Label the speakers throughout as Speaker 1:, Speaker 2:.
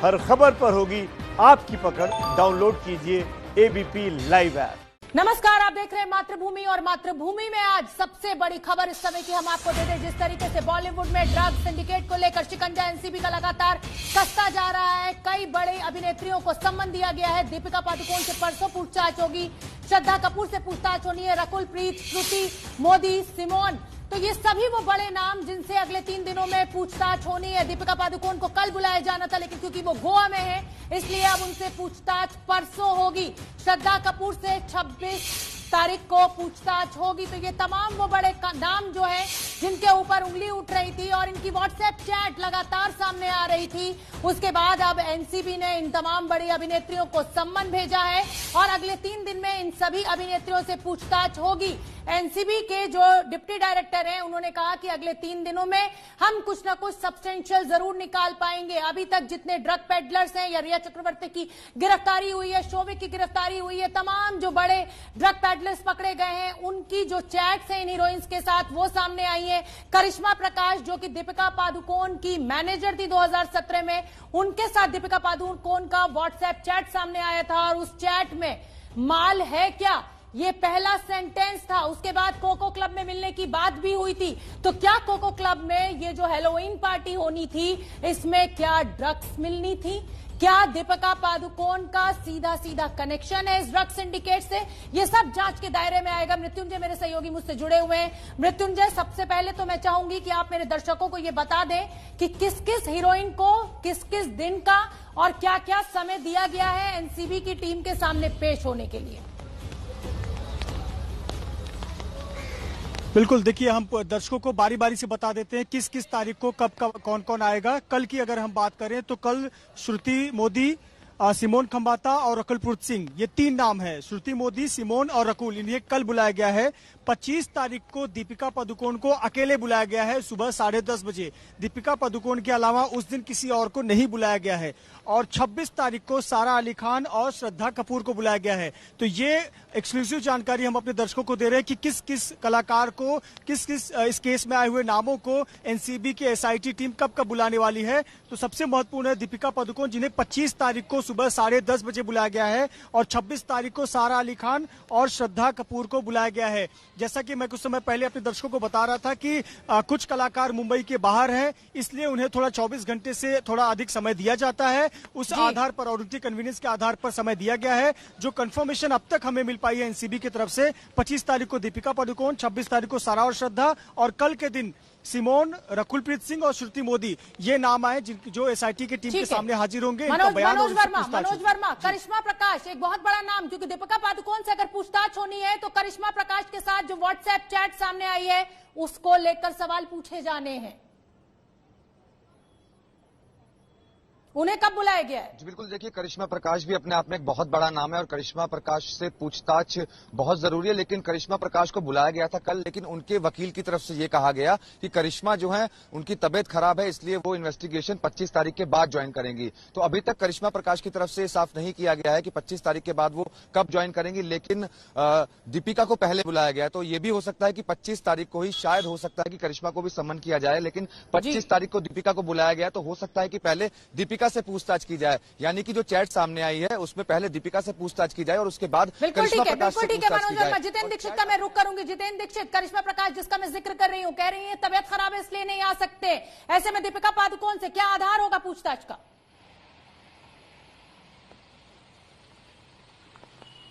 Speaker 1: हर खबर पर होगी आपकी पकड़। डाउनलोड कीजिए एबीपी लाइव ऐप।
Speaker 2: नमस्कार, आप देख रहे हैं मातृभूमि और मातृभूमि में आज सबसे बड़ी खबर इस समय की हम आपको दे दें। जिस तरीके से बॉलीवुड में ड्रग सिंडिकेट को लेकर शिकंजा एनसीबी का लगातार कसता जा रहा है। कई बड़े अभिनेत्रियों को सम्मन दिया गया है। दीपिका पादुकोण से परसों पूछताछ होगी, श्रद्धा कपूर से पूछताछ होनी है, रकुल प्रीत, श्रुति मोदी, सिमोन, तो ये सभी वो बड़े नाम जिनसे अगले 3 दिनों में पूछताछ होनी है। दीपिका पादुकोण को कल बुलाया जाना था, लेकिन क्योंकि वो गोवा में है इसलिए अब उनसे पूछताछ परसों होगी। श्रद्धा कपूर से 26 तारीख को पूछताछ होगी। तो ये तमाम वो बड़े नाम जो है जिनके ऊपर उंगली उठ रही थी और इनकी व्हाट्सएप चैट लगातार सामने आ रही थी, उसके बाद अब एनसीबी ने इन तमाम बड़ी अभिनेत्रियों को सम्मन भेजा है और अगले 3 दिन में इन सभी अभिनेत्रियों से पूछताछ होगी। एनसीबी के जो डिप्टी डायरेक्टर हैं उन्होंने कहा कि अगले 3 दिनों में हम कुछ ना कुछ सब्सटेंशियल जरूर निकाल पाएंगे। अभी तक जितने ड्रग पेडलर्स हैं, या रिया चक्रवर्ती की गिरफ्तारी हुई है, शोविक की गिरफ्तारी हुई है, तमाम जो बड़े ड्रग पेडलर्स पकड़े गए हैं उनकी जो चैट्स हैं इन हीरोइंस के साथ वो सामने आई है। करिश्मा प्रकाश जो कि दीपिका पादुकोण की मैनेजर थी 2017 में, उनके साथ दीपिका पादुकोण का व्हाट्सएप चैट सामने आया था और उस चैट में माल है क्या, ये पहला सेंटेंस था। उसके बाद कोको क्लब में मिलने की बात भी हुई थी। तो क्या कोको क्लब में ये जो हैलोवीन पार्टी होनी थी इसमें क्या ड्रग्स मिलनी थी? क्या दीपिका पादुकोण का सीधा सीधा कनेक्शन है इस ड्रग सिंडिकेट से? ये सब जांच के दायरे में आएगा। मृत्युंजय मेरे सहयोगी मुझसे जुड़े हुए हैं। मृत्युंजय, सबसे पहले तो मैं चाहूंगी कि आप मेरे दर्शकों को ये बता दें कि किस किस हीरोइन को किस किस दिन का और क्या क्या समय दिया गया है एनसीबी की टीम के सामने पेश होने के लिए।
Speaker 3: बिल्कुल, देखिए हम दर्शकों को बारी बारी से बता देते हैं किस किस तारीख को कब कौन कौन आएगा। कल की अगर हम बात करें तो कल श्रुति मोदी, सिमोन खंबाता और रकुलप्रीत सिंह, ये 3 नाम है। श्रुति मोदी, सिमोन और रकुल, इन्हें कल बुलाया गया है। 25 तारीख को दीपिका पादुकोण को अकेले बुलाया गया है सुबह 10:30 बजे। दीपिका पादुकोण के अलावा उस दिन किसी और को नहीं बुलाया गया है। और 26 तारीख को सारा अली खान और श्रद्धा कपूर को बुलाया गया है। तो ये एक्सक्लूसिव जानकारी हम अपने दर्शकों को दे रहे हैं कि किस किस कलाकार को, किस किस इस केस में आए हुए नामों को एनसीबी की एसआईटी टीम कब कब बुलाने वाली है। तो सबसे महत्वपूर्ण है दीपिका पादुकोण, जिन्हें 25 तारीख को सुबह 10:30 बजे बुलाया गया है और 26 तारीख को सारा अली खान और श्रद्धा कपूर को बुलाया गया है। जैसा कि मैं कुछ समय पहले अपने दर्शकों को बता रहा था कि कुछ कलाकार मुंबई के बाहर हैं, इसलिए उन्हें थोड़ा 24 घंटे से थोड़ा अधिक समय दिया जाता है। उस आधार पर और उनकी कन्वीनियंस के आधार पर समय दिया गया है। जो कंफर्मेशन अब तक हमें मिल पाई है एनसीबी की तरफ से, 25 तारीख को दीपिका पादुकोण, 26 तारीख को सारा और श्रद्धा, और कल के दिन सिमोन, रकुलप्रीत सिंह और श्रुति मोदी, ये नाम आए जो एसआईटी की टीम के सामने हाजिर होंगे।
Speaker 2: मनोज वर्मा, करिश्मा प्रकाश एक बहुत बड़ा नाम, क्योंकि दीपिका पादुकोण से अगर पूछताछ होनी है तो करिश्मा प्रकाश के साथ जो व्हाट्सएप चैट सामने आई है उसको लेकर सवाल पूछे जाने हैं। उन्हें कब बुलाया गया है?
Speaker 4: जी बिल्कुल, देखिए करिश्मा प्रकाश भी अपने आप में एक बहुत बड़ा नाम है और करिश्मा प्रकाश से पूछताछ बहुत जरूरी है। लेकिन करिश्मा प्रकाश को बुलाया गया था कल, लेकिन उनके वकील की तरफ से ये कहा गया कि करिश्मा जो है उनकी तबीयत खराब है, इसलिए वो इन्वेस्टिगेशन 25 तारीख के बाद ज्वाइन करेंगी। तो अभी तक करिश्मा प्रकाश की तरफ से साफ नहीं किया गया है कि 25 तारीख के बाद वो कब ज्वाइन करेंगी, लेकिन दीपिका को पहले बुलाया गया है। तो ये भी हो सकता है कि 25 तारीख को ही शायद हो सकता है कि करिश्मा को भी सम्मन किया जाए, लेकिन 25 तारीख को दीपिका को बुलाया गया तो हो सकता है कि पहले दीपिका से पूछताछ की जाए। यानी कि जो चैट सामने आई है उसमें पहले दीपिका से पूछताछ की जाए और उसके बाद करिश्मा प्रकाश से पूछताछ की जाए।
Speaker 2: जितेंद्र दीक्षित का मैं रुक करूंगी। जितेंद्र दीक्षित, करिश्मा प्रकाश जिसका मैं जिक्र कर रही हूं, कह रही है तबियत खराब है इसलिए नहीं आ सकते, ऐसे में दीपिका पादुकोण से क्या आधार होगा पूछताछ का?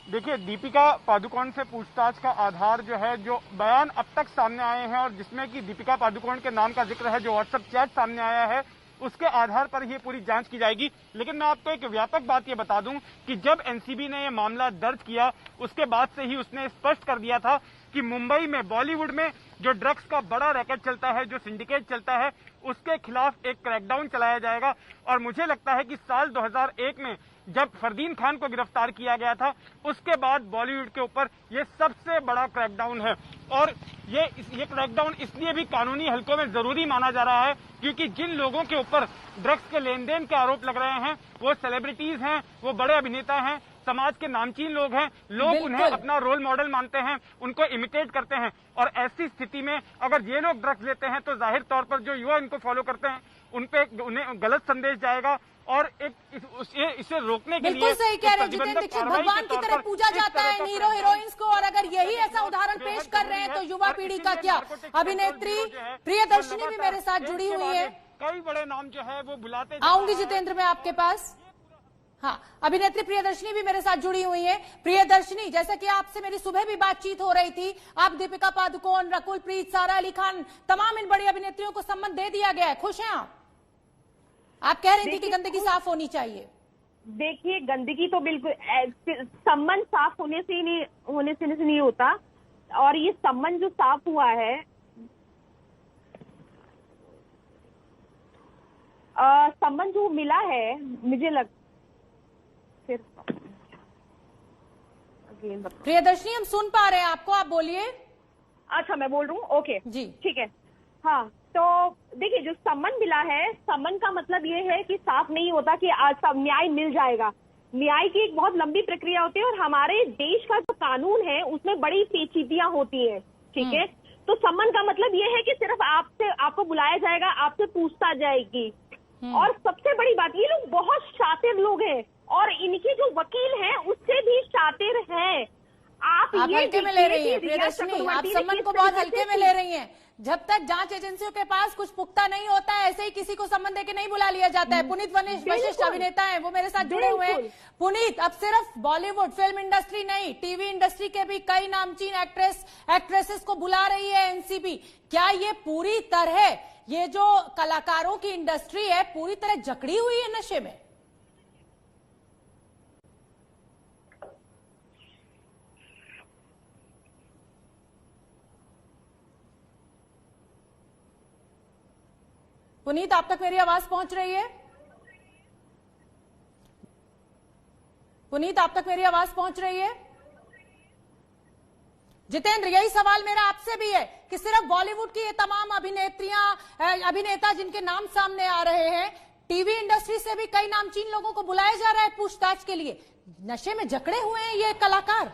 Speaker 5: देखिए, दीपिका पादुकोण से पूछताछ का आधार जो है, जो बयान अब तक सामने आए हैं और जिसमें कि दीपिका पादुकोण के नाम का जिक्र है, जो व्हाट्सएप चैट सामने आया है, उसके आधार पर ये पूरी जांच की जाएगी। लेकिन मैं आपको एक व्यापक बात ये बता दूं कि जब एनसीबी ने ये मामला दर्ज किया उसके बाद से ही उसने स्पष्ट कर दिया था कि मुंबई में, बॉलीवुड में जो ड्रग्स का बड़ा रैकेट चलता है, जो सिंडिकेट चलता है, उसके खिलाफ एक क्रैकडाउन चलाया जाएगा। और मुझे लगता है कि साल 2001 में जब फरदीन खान को गिरफ्तार किया गया था उसके बाद बॉलीवुड के ऊपर ये सबसे बड़ा क्रैकडाउन है। और ये क्रैकडाउन इसलिए भी कानूनी हलकों में जरूरी माना जा रहा है क्योंकि जिन लोगों के ऊपर ड्रग्स के लेन देन के आरोप लग रहे हैं वो सेलिब्रिटीज हैं, वो बड़े अभिनेता हैं, समाज के नामचीन लोग हैं, लोग उन्हें अपना रोल मॉडल मानते हैं, उनको इमिटेट करते हैं। और ऐसी स्थिति में अगर ये लोग ड्रग्स लेते हैं तो जाहिर तौर पर जो युवा इनको फॉलो करते हैं उनपे उन्हें गलत संदेश जाएगा और इसे रोकने के लिए
Speaker 2: बिल्कुल सही कह रहे हैं जितेंद्र दीक्षित, भगवान की तरह पूजा जाता है हीरो हीरोइंस को, और अगर यही ऐसा उदाहरण पेश कर रहे हैं तो युवा पीढ़ी का क्या। अभिनेत्री प्रियदर्शनी भी मेरे साथ जुड़ी हुई है,
Speaker 5: कई बड़े नाम जो है वो बुलाते
Speaker 2: आऊंगी जितेंद्र मैं आपके पास। हाँ, अभिनेत्री प्रियदर्शनी भी मेरे साथ जुड़ी हुई है। प्रियदर्शनी, जैसा कि आपसे मेरी सुबह भी बातचीत हो रही थी, आप दीपिका पादुकोण, रकुल प्रीत, सारा अली खान, तमाम इन बड़ी अभिनेत्रियों को सम्मान दे दिया गया है, खुश हैं आप कह रही थी कि गंदगी साफ होनी चाहिए।
Speaker 6: देखिए, गंदगी तो बिल्कुल सम्मान साफ होने से नहीं होता, और ये सम्मान जो साफ हुआ है, सम्मान जो मिला है, मुझे
Speaker 2: प्रियदर्शनी हम सुन पा रहे हैं आपको, आप बोलिए।
Speaker 6: अच्छा, मैं बोल रहा हूँ, ओके
Speaker 2: जी
Speaker 6: ठीक है। हाँ, तो देखिए, जो सम्मान मिला है, सम्मान का मतलब ये है कि साफ नहीं होता कि आज सब न्याय मिल जाएगा। न्याय की एक बहुत लंबी प्रक्रिया होती है, और हमारे देश का जो कानून है उसमें बड़ी पेचीदियां होती है, ठीक है। तो सम्मान का मतलब ये है कि सिर्फ आपको बुलाया जाएगा, आपसे पूछताछ जाएगी। और सबसे बड़ी बात, ये लोग बहुत शातिर लोग हैं, और इनके जो वकील हैं उससे भी शातिर हैं। आप
Speaker 2: हल्के में ले रही हैं प्रियदर्शनी, आप सम्मान को बहुत हल्के में ले रही हैं। जब तक जांच एजेंसियों के पास कुछ पुख्ता नहीं होता है, ऐसे ही किसी को सम्मान देके नहीं बुला लिया जाता है। पुनीत वशिष्ठ अभिनेता है, वो मेरे साथ जुड़े हुए हैं। पुनीत, अब सिर्फ बॉलीवुड फिल्म इंडस्ट्री नहीं, टीवी इंडस्ट्री के भी कई नामचीन एक्ट्रेसेस को बुला रही है एनसीबी। क्या ये पूरी तरह, ये जो कलाकारों की इंडस्ट्री है, पूरी तरह जकड़ी हुई है नशे में? पुनीत, आप तक मेरी आवाज पहुंच रही है? पुनीत, आप तक मेरी आवाज पहुंच रही है? जितेंद्र, यही सवाल मेरा आपसे भी है कि सिर्फ बॉलीवुड की ये तमाम अभिनेता जिनके नाम सामने आ रहे हैं, टीवी इंडस्ट्री से भी कई नामचीन लोगों को बुलाया जा रहा है पूछताछ के लिए, नशे में जकड़े हुए हैं ये कलाकार।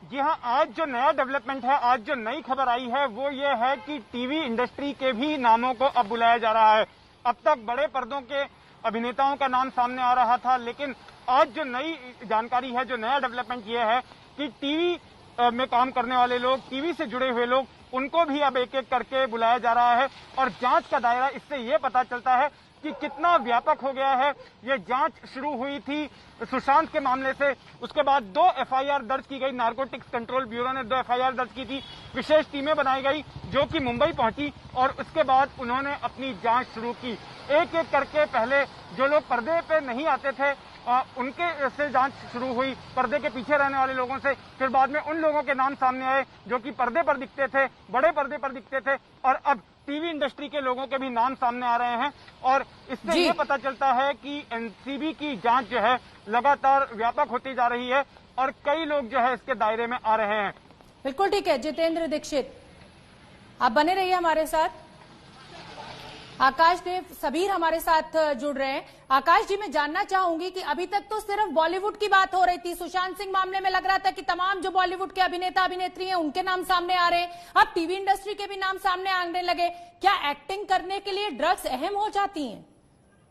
Speaker 5: जी हाँ, आज जो नया डेवलपमेंट है, आज जो नई खबर आई है वो ये है कि टीवी इंडस्ट्री के भी नामों को अब बुलाया जा रहा है। अब तक बड़े पर्दों के अभिनेताओं का नाम सामने आ रहा था, लेकिन आज जो नई जानकारी है, जो नया डेवलपमेंट ये है कि टीवी में काम करने वाले लोग, टीवी से जुड़े हुए लोग, उनको भी अब एक एक करके बुलाया जा रहा है। और जांच का दायरा इससे ये पता चलता है कि कितना व्यापक हो गया है। ये जांच शुरू हुई थी सुशांत के मामले से, उसके बाद 2 एफआईआर दर्ज की गई, नारकोटिक्स कंट्रोल ब्यूरो ने 2 एफआईआर दर्ज की थी, विशेष टीमें बनाई गई जो कि मुंबई पहुंची, और उसके बाद उन्होंने अपनी जांच शुरू की। एक एक करके पहले जो लोग पर्दे पे नहीं आते थे उनके से जांच शुरू हुई, पर्दे के पीछे रहने वाले लोगों से, फिर बाद में उन लोगों के नाम सामने आए जो कि पर्दे पर दिखते थे, बड़े पर्दे पर दिखते थे, और अब टीवी इंडस्ट्री के लोगों के भी नाम सामने आ रहे हैं। और इससे ये पता चलता है कि एनसीबी की जांच जो है लगातार व्यापक होती जा रही है, और कई लोग जो है इसके दायरे में आ रहे हैं।
Speaker 2: बिल्कुल ठीक है जितेंद्र दीक्षित, आप बने रहिए हमारे साथ। आकाश देव सबीर हमारे साथ जुड़ रहे हैं। आकाश जी, मैं जानना चाहूंगी कि अभी तक तो सिर्फ बॉलीवुड की बात हो रही थी, सुशांत सिंह मामले में लग रहा था कि तमाम जो बॉलीवुड के अभिनेता अभिनेत्री हैं उनके नाम सामने आ रहे हैं, अब टीवी इंडस्ट्री के भी नाम सामने आने लगे। क्या एक्टिंग करने के लिए ड्रग्स अहम हो जाती हैं?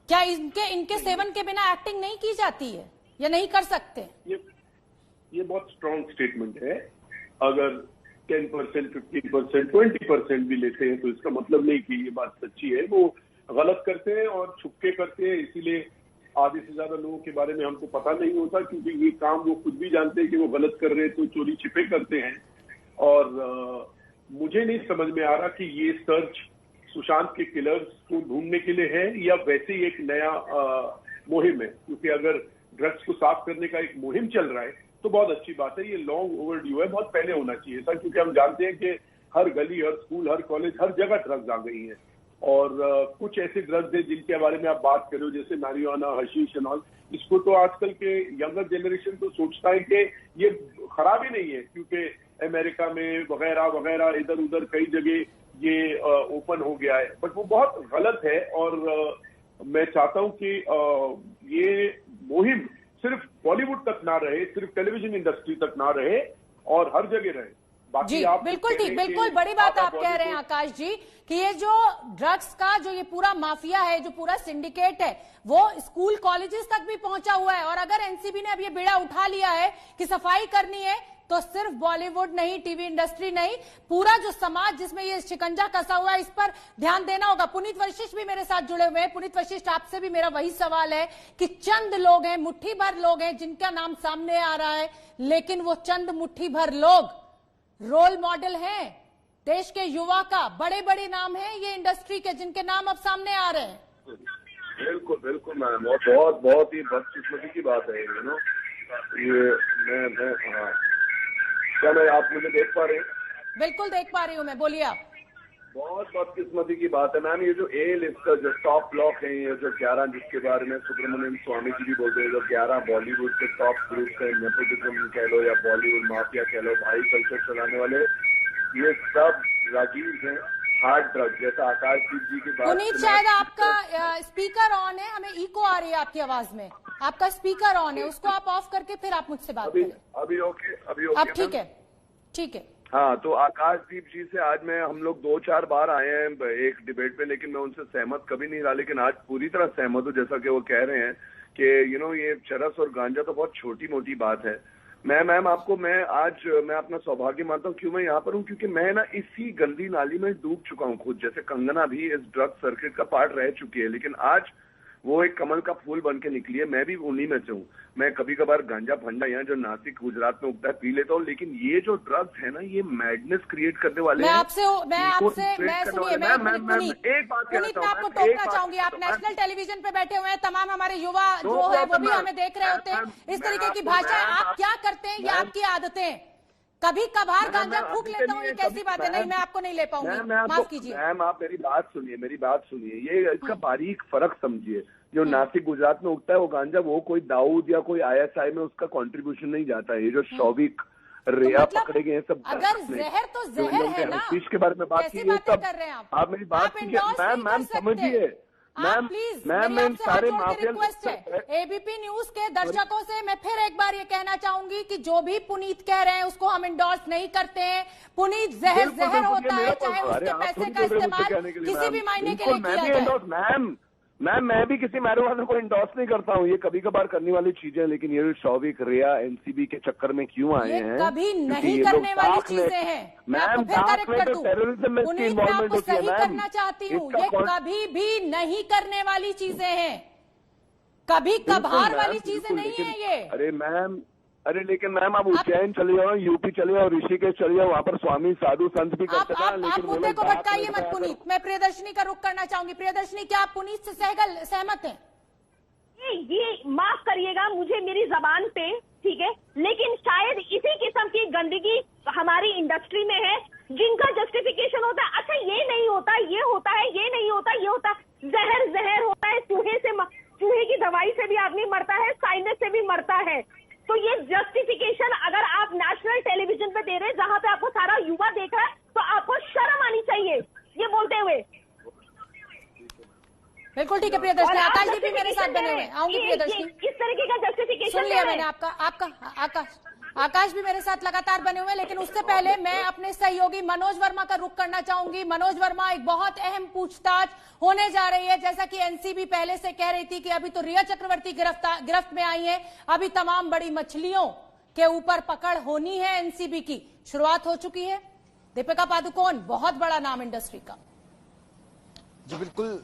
Speaker 2: क्या इनके सेवन के बिना एक्टिंग नहीं की जाती है या नहीं कर सकते?
Speaker 7: ये बहुत स्ट्रॉन्ग स्टेटमेंट है। अगर 10%, 15%, 20% भी लेते हैं तो इसका मतलब नहीं कि ये बात सच्ची है। वो गलत करते हैं और छुपके करते हैं, इसीलिए आधे से ज्यादा लोगों के बारे में हमको पता नहीं होता, क्योंकि ये काम वो खुद भी जानते हैं कि वो गलत कर रहे हैं, तो चोरी छिपे करते हैं। और मुझे नहीं समझ में आ रहा कि ये सर्च सुशांत के किलर्स को ढूंढने के लिए है या वैसे ही एक नया मुहिम है। क्योंकि अगर ड्रग्स को साफ करने का एक मुहिम चल रहा है तो बहुत अच्छी बात है, ये लॉन्ग ओवरड्यू है, बहुत पहले होना चाहिए था। क्योंकि हम जानते हैं कि हर गली, हर स्कूल, हर कॉलेज, हर जगह ड्रग्स आ गई हैं। और कुछ ऐसे ड्रग्स हैं जिनके बारे में आप बात कर रहे हो, जैसे marijuana, हशीश एंड ऑल, इसको तो आजकल के यंगर जनरेशन तो सोचता है कि ये खराब ही नहीं है, क्योंकि अमेरिका में वगैरह वगैरह इधर उधर कई जगह ये ओपन हो गया है। बट वो बहुत गलत है, और मैं चाहता हूं कि ये मुहिम सिर्फ बॉलीवुड तक ना रहे, सिर्फ टेलीविजन इंडस्ट्री तक ना रहे, और हर जगह रहे। बाकी
Speaker 2: जी
Speaker 7: आप
Speaker 2: बिल्कुल ठीक,
Speaker 7: कह रहे हैं
Speaker 2: बिल्कुल
Speaker 7: कि
Speaker 2: बड़ी बात
Speaker 7: आधा
Speaker 2: आप कह रहे हैं
Speaker 7: बॉलीवुड-
Speaker 2: आकाश जी कि ये जो ड्रग्स का जो ये पूरा माफिया है, जो पूरा सिंडिकेट है, वो स्कूल कॉलेजेस तक भी पहुंचा हुआ है। और अगर एनसीबी ने अब ये बेड़ा उठा लिया है कि सफाई करनी है, तो सिर्फ बॉलीवुड नहीं, टीवी इंडस्ट्री नहीं, पूरा जो समाज जिसमें ये शिकंजा कसा हुआ है, इस पर ध्यान देना होगा। पुनीत वशिष्ठ भी मेरे साथ जुड़े हुए हैं। पुनीत वशिष्ठ, आपसे भी मेरा वही सवाल है कि चंद लोग हैं, मुट्ठी भर लोग हैं जिनका नाम सामने आ रहा है, लेकिन वो चंद मुट्ठी भर लोग रोल मॉडल हैं देश के युवा का। बड़े बड़े नाम हैं ये इंडस्ट्री के जिनके नाम अब सामने आ रहे हैं।
Speaker 7: बिल्कुल बिल्कुल मैम, और बहुत ही बदकिस्मती की बात है यू नो। ये मैं हाँ, क्या आप मुझे देख पा रहे हैं?
Speaker 2: बिल्कुल देख पा रही हूं मैं, बोलिए आप।
Speaker 7: बहुत बदकिस्मती की बात है मैम, ये जो ए लिस्ट का जो टॉप ब्लॉक है, ये जो 11 जिसके बारे में सुब्रमण्यम स्वामी जी भी बोलते हैं, जो 11 बॉलीवुड के टॉप ग्रुप है, नेपोटिज्म कह लो या बॉलीवुड माफिया कह लो, भाई कल्चर चलाने वाले, ये सब राजीव हैं हार्ड ड्रग। जैसा आकाशदीप जी की बात,
Speaker 2: पुनीत शायद आपका स्पीकर ऑन है, हमें इको आ रही है आपकी आवाज में। आपका स्पीकर ऑन है, उसको आप ऑफ करके फिर आप मुझसे बात करें।
Speaker 7: अभी ओके
Speaker 2: अब ठीक है, ठीक है।
Speaker 7: हाँ, तो आकाशदीप जी से आज हम लोग 2-4 बार आए हैं एक डिबेट पे, लेकिन मैं उनसे सहमत कभी नहीं रहा, लेकिन आज पूरी तरह सहमत हूँ। जैसा कि वो कह रहे हैं कि ये चरस और गांजा तो बहुत छोटी मोटी बात है। मैम आपको मैं अपना सौभाग्य मानता हूँ, क्यों मैं यहाँ पर हूँ, क्योंकि मैं ना इसी गंदी नाली में डूब चुका हूँ खुद। जैसे कंगना भी इस ड्रग सर्किट का पार्ट रह चुकी है, लेकिन आज वो एक कमल का फूल बन के निकली है। मैं भी उन्हीं में से हूँ। मैं कभी कभार गांजा फंडा यहाँ जो नासिक गुजरात में उगता है पी लेता हूँ, लेकिन ये जो ड्रग्स है ना, ये मैडनेस क्रिएट करने वाले हैं।
Speaker 2: पुनीत, मैं आपको टोकना चाहूंगी। आप नेशनल टेलीविजन पे बैठे हुए हैं, तमाम हमारे युवा जो है वो भी हमें देख रहे होते हैं। इस तरीके की भाषा आप क्या करते हैं, ये आपकी आदतें। कभी कभार गांजा फूक लेता हूँ, ये कैसी बात है? नहीं, मैं आपको नहीं ले पाऊंगी, माफ कीजिए।
Speaker 7: मैम आप मेरी बात सुनिए। ये इसका बारीक फर्क समझिए। जो नासिक गुजरात में उगता है वो गांजा, वो कोई दाऊद या कोई ISI में उसका कंट्रीब्यूशन नहीं जाता है। ये जो शौविक रेया पकड़े गए हैं सब,
Speaker 2: अगर जहर तो जहर है ना,
Speaker 7: के बारे में बात की,
Speaker 2: कर रहे हैं
Speaker 7: आप मेरी बात कीजिए मैम समझिए। मैम मैं सारे
Speaker 2: रिक्वेस्ट है एबीपी न्यूज के दर्शकों से, मैं फिर एक बार ये कहना चाहूंगी कि जो भी पुनीत कह रहे हैं उसको हम इंडोर्स नहीं करते हैं। पुनीत जहर होता है, चाहे उसके पैसे का इस्तेमाल किसी भी मायने के लिए किया जाए।
Speaker 7: मैम मैं भी किसी मैरिजुआना को इंडोर्स नहीं करता हूँ, ये कभी कभार करने वाली चीजें, लेकिन ये शौविक रेया एनसीबी के चक्कर में क्यों आए हैं?
Speaker 2: कभी नहीं करने वाली चीजें हैं।
Speaker 7: मैम टेररिज्म में इसकी इन्वॉल्वमेंट होती है।
Speaker 2: सही करना चाहती हूँ, ये कभी भी नहीं करने वाली चीजें हैं, कभी कभार वाली चीजें नहीं है ये।
Speaker 7: लेकिन मैम आप उज्जैन चले जाओ, यूपी चले जाओ, ऋषिकेश चले जाओ, वहाँ पर स्वामी साधु संत भी करते हैं।
Speaker 2: आप मुद्दे को भटकाइए मत पुनीत। मैं प्रियदर्शनी का रुख करना चाहूंगी। प्रियदर्शनी, क्या आप पुनीत से सहमत हैं?
Speaker 6: ये माफ करिएगा मुझे मेरी जबान पे, ठीक है, लेकिन शायद इसी किस्म की गंदगी हमारी इंडस्ट्री में है जिनका जस्टिफिकेशन होता है, अच्छा ये नहीं होता, ये होता है, ये नहीं होता, ये होता है। जहर होता है, चूहे की दवाई से भी आदमी मरता है, साइनस से भी मरता है। तो ये जस्टिफिकेशन अगर आप नेशनल टेलीविजन पे दे रहे हैं, जहां पे आपको सारा युवा देख रहा है, तो आपको शर्म आनी चाहिए ये बोलते हुए।
Speaker 2: बिल्कुल ठीक है प्रियदर्शनी। आकाश जी भी मेरे साथ बने हुए, आऊंगी प्रियदर्शनी।
Speaker 6: इस तरीके का जस्टिफिकेशन
Speaker 2: सुन लिया मैंने आपका। आकाश भी मेरे साथ लगातार बने हुए, लेकिन उससे पहले मैं अपने सहयोगी मनोज वर्मा का रुख करना चाहूंगी। मनोज वर्मा, एक बहुत अहम पूछताछ होने जा रही है। जैसा कि एनसीबी पहले से कह रही थी कि अभी तो रिया चक्रवर्ती गिरफ्त में आई है, अभी तमाम बड़ी मछलियों के ऊपर पकड़ होनी है। एनसीबी की शुरुआत हो चुकी है। दीपिका पादुकोण बहुत बड़ा नाम इंडस्ट्री का।
Speaker 4: जी बिल्कुल,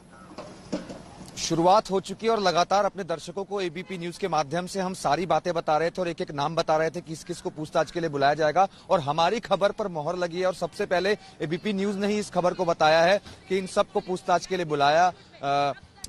Speaker 4: शुरुआत हो चुकी है और लगातार अपने दर्शकों को एबीपी न्यूज के माध्यम से हम सारी बातें बता रहे थे और एक एक नाम बता रहे थे किस किस को पूछताछ के लिए बुलाया जाएगा। और हमारी खबर पर मोहर लगी है और सबसे पहले एबीपी न्यूज ने ही इस खबर को बताया है कि इन सबको पूछताछ के लिए बुलाया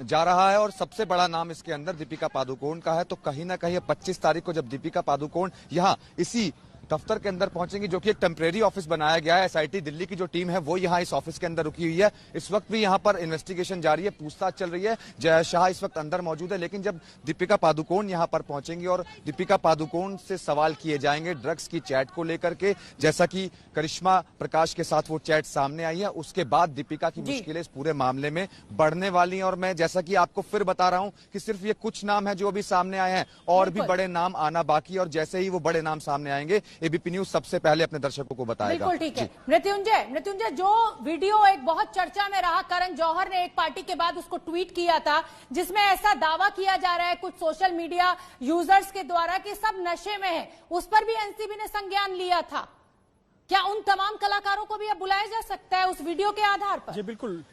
Speaker 4: जा रहा है। और सबसे बड़ा नाम इसके अंदर दीपिका पादुकोण का है। तो कहीं ना कहीं 25 तारीख को जब दीपिका पादुकोण यहाँ इसी दफ्तर के अंदर पहुंचेंगी, जो कि एक टेम्परेरी ऑफिस बनाया गया है, एसआईटी दिल्ली की जो टीम है वो यहाँ इस ऑफिस के अंदर रुकी हुई है। इस वक्त भी यहाँ पर इन्वेस्टिगेशन जारी है, पूछताछ चल रही है। जय शाह इस वक्त अंदर मौजूद है, लेकिन जब दीपिका पादुकोण यहाँ पर पहुंचेंगी और दीपिका पादुकोण से सवाल किए जाएंगे ड्रग्स की चैट को लेकर के, जैसा कि करिश्मा प्रकाश के साथ वो चैट सामने आई है, उसके बाद दीपिका की मुश्किलें इस पूरे मामले में बढ़ने वाली हैं। और मैं जैसा कि आपको फिर बता रहा हूं कि सिर्फ ये कुछ नाम है जो अभी सामने आए हैं, और भी बड़े नाम आना बाकी है। और जैसे ही वो बड़े नाम सामने आएंगे एबीपी न्यूज सबसे पहले अपने दर्शकों को बताएगा।
Speaker 2: बिल्कुल ठीक है। मृत्युंजय, जो वीडियो एक बहुत चर्चा में रहा, करण जौहर ने एक पार्टी के बाद उसको ट्वीट किया था, जिसमें ऐसा दावा किया जा रहा है कुछ सोशल मीडिया यूजर्स के द्वारा कि सब नशे में है, उस पर भी एनसीबी ने संज्ञान लिया था। क्या उन तमाम कलाकारों को भी अब बुलाया जा सकता है उस वीडियो के आधार पर?
Speaker 3: जी बिल्कुल।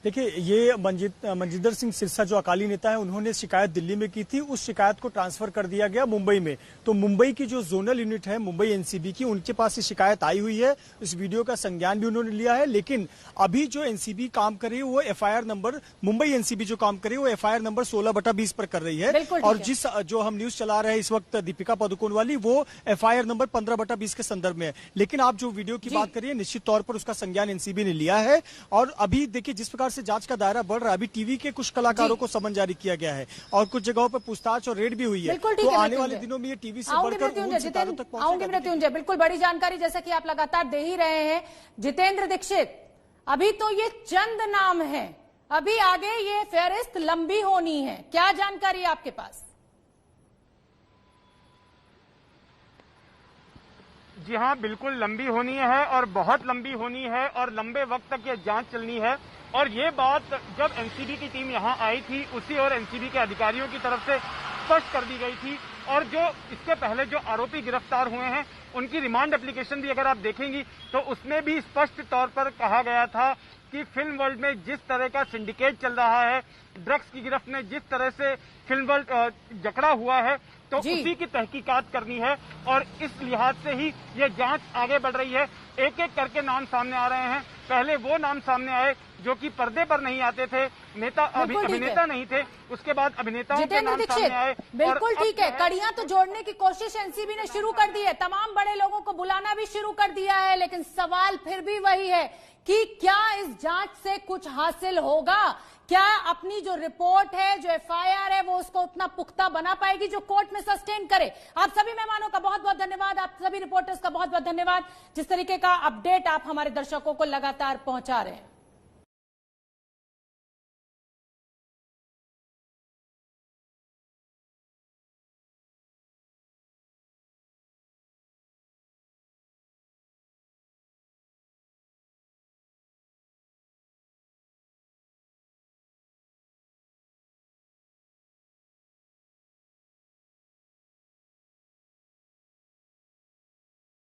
Speaker 3: देखिए, ये मनजिंदर सिंह सिरसा जो अकाली नेता है, उन्होंने शिकायत दिल्ली में की थी। उस शिकायत को ट्रांसफर कर दिया गया मुंबई में। तो मुंबई की जो जोनल यूनिट है मुंबई एनसीबी की, उनके पास ये शिकायत आई हुई है। इस वीडियो का संज्ञान भी उन्होंने लिया है। लेकिन अभी जो एनसीबी काम कर रही है वो एफआईआर नंबर, मुंबई एनसीबी जो काम कर रही है वो एफआईआर नंबर 16/20 पर कर रही है। और जिस जो हम न्यूज चला रहे हैं इस वक्त दीपिका पादुकोण वाली, वो एफआईआर नंबर 15/20 के संदर्भ में है। लेकिन आप जो वीडियो की बात करिए, निश्चित तौर पर उसका संज्ञान एनसीबी ने लिया है। और अभी देखिए जिस प्रकार से जांच का दायरा बढ़ रहा है, अभी टीवी के कुछ कलाकारों को समन जारी किया गया है और कुछ जगहों पर पूछताछ और रेड भी हुई है। तो आने वाले दिनों में ये टीवी से बढ़कर सितारों तक पहुंचेगा।
Speaker 2: मृत्युंजय, बिल्कुल बड़ी जानकारी जैसा कि आप लगातार दे ही रहे हैं। जितेंद्र दीक्षित, अभी तो ये चंद नाम है, अभी आगे ये फेहरिस्त लंबी होनी है, क्या जानकारी आपके पास?
Speaker 5: जी हाँ, बिल्कुल लंबी होनी है और बहुत लंबी होनी है और लंबे वक्त तक ये जांच चलनी है। और ये बात जब एनसीबी की टीम यहाँ आई थी उसी और एनसीबी के अधिकारियों की तरफ से स्पष्ट कर दी गई थी। और जो इसके पहले जो आरोपी गिरफ्तार हुए हैं उनकी रिमांड एप्लीकेशन भी अगर आप देखेंगी तो उसमें भी स्पष्ट तौर पर कहा गया था कि फिल्म वर्ल्ड में जिस तरह का सिंडिकेट चल रहा है, ड्रग्स की गिरफ्त में जिस तरह से फिल्म वर्ल्ड जकड़ा हुआ है, तो उसी की तहकीकात करनी है। और इस लिहाज से ही ये जांच आगे बढ़ रही है। एक एक करके नाम सामने आ रहे हैं। पहले वो नाम सामने आए जो कि पर्दे पर नहीं आते थे, अभिनेता नहीं थे, उसके बाद अभिनेताओं के नाम सामने आए।
Speaker 2: बिल्कुल ठीक है, कड़ियां तो जोड़ने की कोशिश एनसीबी ने शुरू कर दी है, तमाम बड़े लोगों को बुलाना भी शुरू कर दिया है। लेकिन सवाल फिर भी वही है कि क्या इस जांच से कुछ हासिल होगा? क्या अपनी जो रिपोर्ट है, जो एफआईआर है, वो उसको उतना पुख्ता बना पाएगी जो कोर्ट में सस्टेन करे? आप सभी मेहमानों का बहुत बहुत धन्यवाद, आप सभी रिपोर्टर्स का बहुत बहुत धन्यवाद, जिस तरीके का अपडेट आप हमारे दर्शकों को लगातार पहुंचा रहे हैं।